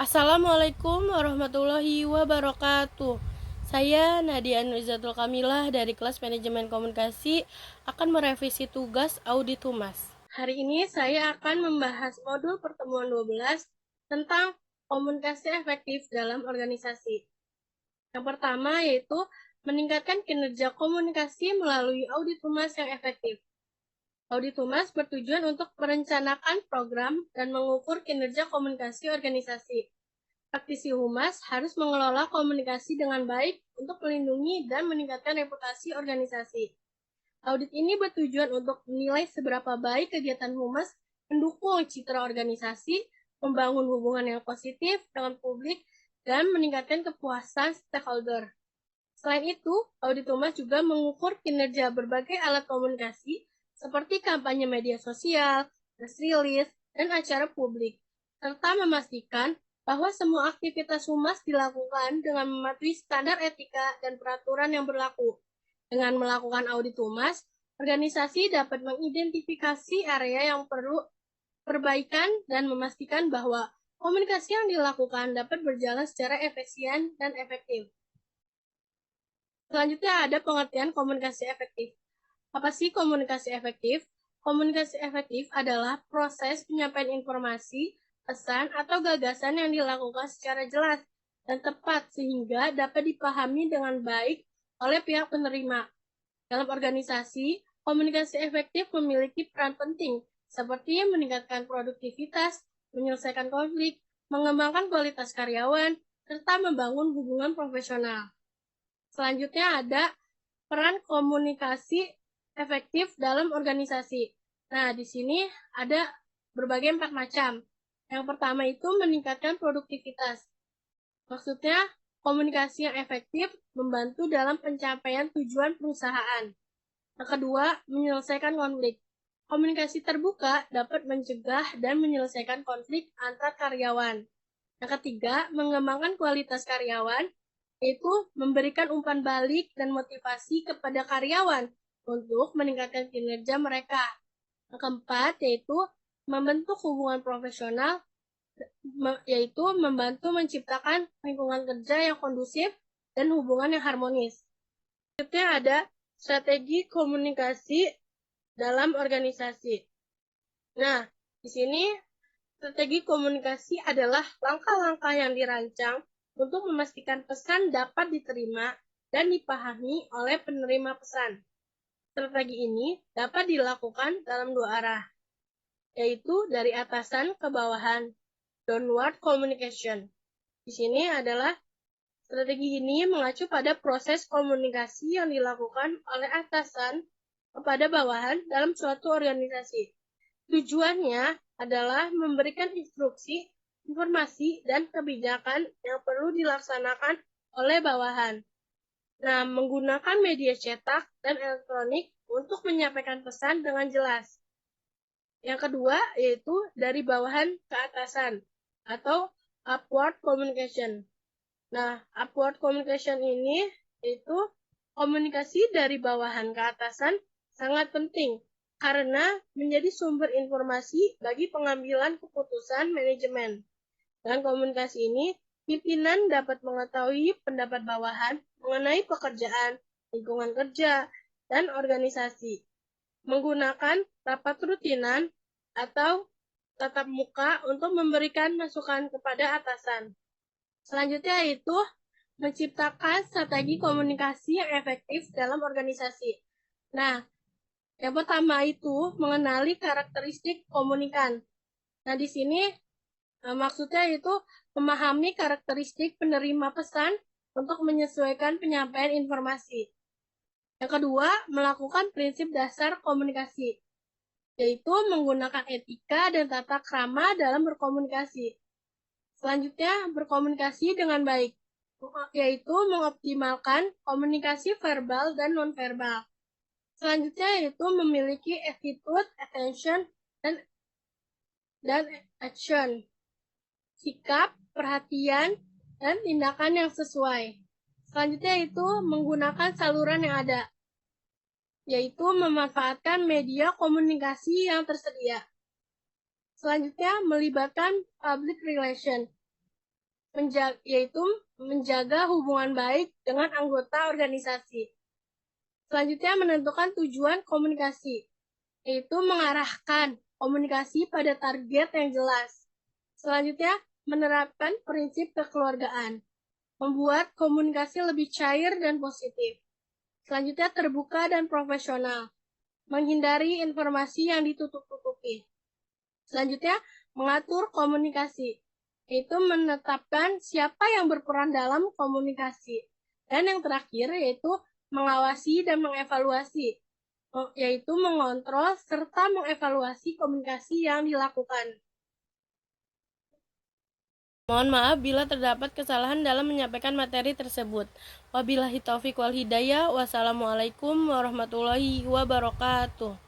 Assalamualaikum warahmatullahi wabarakatuh. Saya Nadia Nuizatul Kamilah dari kelas Manajemen Komunikasi akan merevisi tugas audit humas. Hari ini saya akan membahas modul pertemuan 12 tentang komunikasi efektif dalam organisasi. Yang pertama yaitu meningkatkan kinerja komunikasi melalui audit humas yang efektif. Audit humas bertujuan untuk merencanakan program dan mengukur kinerja komunikasi organisasi. Praktisi humas harus mengelola komunikasi dengan baik untuk melindungi dan meningkatkan reputasi organisasi. Audit ini bertujuan untuk menilai seberapa baik kegiatan humas mendukung citra organisasi, membangun hubungan yang positif dengan publik, dan meningkatkan kepuasan stakeholder. Selain itu, audit humas juga mengukur kinerja berbagai alat komunikasi seperti kampanye media sosial, press release, dan acara publik, serta memastikan bahwa semua aktivitas humas dilakukan dengan mematuhi standar etika dan peraturan yang berlaku. Dengan melakukan audit humas, organisasi dapat mengidentifikasi area yang perlu perbaikan dan memastikan bahwa komunikasi yang dilakukan dapat berjalan secara efisien dan efektif. Selanjutnya ada pengertian komunikasi efektif. Apa sih komunikasi efektif? Komunikasi efektif adalah proses penyampaian informasi, pesan, atau gagasan yang dilakukan secara jelas dan tepat sehingga dapat dipahami dengan baik oleh pihak penerima. Dalam organisasi, komunikasi efektif memiliki peran penting seperti meningkatkan produktivitas, menyelesaikan konflik, mengembangkan kualitas karyawan, serta membangun hubungan profesional. Selanjutnya ada peran komunikasi efektif dalam organisasi. Nah, di sini ada berbagai 4 macam. Yang pertama itu meningkatkan produktivitas. Maksudnya, komunikasi yang efektif membantu dalam pencapaian tujuan perusahaan. Yang kedua, menyelesaikan konflik. Komunikasi terbuka dapat mencegah dan menyelesaikan konflik antar karyawan. Yang ketiga, mengembangkan kualitas karyawan, yaitu memberikan umpan balik dan motivasi kepada karyawan untuk meningkatkan kinerja mereka. Yang keempat, yaitu membentuk hubungan profesional, yaitu membantu menciptakan lingkungan kerja yang kondusif dan hubungan yang harmonis. Selanjutnya ada strategi komunikasi dalam organisasi. Nah, di sini strategi komunikasi adalah langkah-langkah yang dirancang untuk memastikan pesan dapat diterima dan dipahami oleh penerima pesan. Strategi ini dapat dilakukan dalam 2 arah, yaitu dari atasan ke bawahan, downward communication. Di sini adalah strategi ini mengacu pada proses komunikasi yang dilakukan oleh atasan kepada bawahan dalam suatu organisasi. Tujuannya adalah memberikan instruksi, informasi, dan kebijakan yang perlu dilaksanakan oleh bawahan. Nah, menggunakan media cetak dan elektronik untuk menyampaikan pesan dengan jelas. Yang kedua, yaitu dari bawahan ke atasan atau upward communication. Nah, upward communication ini itu komunikasi dari bawahan ke atasan sangat penting karena menjadi sumber informasi bagi pengambilan keputusan manajemen. Dengan komunikasi ini, pimpinan dapat mengetahui pendapat bawahan mengenai pekerjaan, lingkungan kerja, dan organisasi. Menggunakan rapat rutinan atau tatap muka untuk memberikan masukan kepada atasan. Selanjutnya yaitu menciptakan strategi komunikasi yang efektif dalam organisasi. Nah, yang pertama itu mengenali karakteristik komunikan. Nah, di sini maksudnya itu memahami karakteristik penerima pesan untuk menyesuaikan penyampaian informasi. Yang kedua, melakukan prinsip dasar komunikasi, yaitu menggunakan etika dan tata krama dalam berkomunikasi. Selanjutnya, berkomunikasi dengan baik, yaitu mengoptimalkan komunikasi verbal dan nonverbal. Selanjutnya yaitu memiliki attitude, attention, dan action. Sikap, perhatian, dan tindakan yang sesuai. Selanjutnya yaitu menggunakan saluran yang ada, yaitu memanfaatkan media komunikasi yang tersedia. Selanjutnya, melibatkan public relation, yaitu menjaga hubungan baik dengan anggota organisasi. Selanjutnya, menentukan tujuan komunikasi, yaitu mengarahkan komunikasi pada target yang jelas. Selanjutnya, menerapkan prinsip kekeluargaan, membuat komunikasi lebih cair dan positif. Selanjutnya, terbuka dan profesional, menghindari informasi yang ditutup-tutupi. Selanjutnya, mengatur komunikasi, yaitu menetapkan siapa yang berperan dalam komunikasi. Dan yang terakhir yaitu mengawasi dan mengevaluasi, yaitu mengontrol serta mengevaluasi komunikasi yang dilakukan. Mohon maaf bila terdapat kesalahan dalam menyampaikan materi tersebut. Wabillahi taufiq wal hidayah. Wassalamualaikum warahmatullahi wabarakatuh.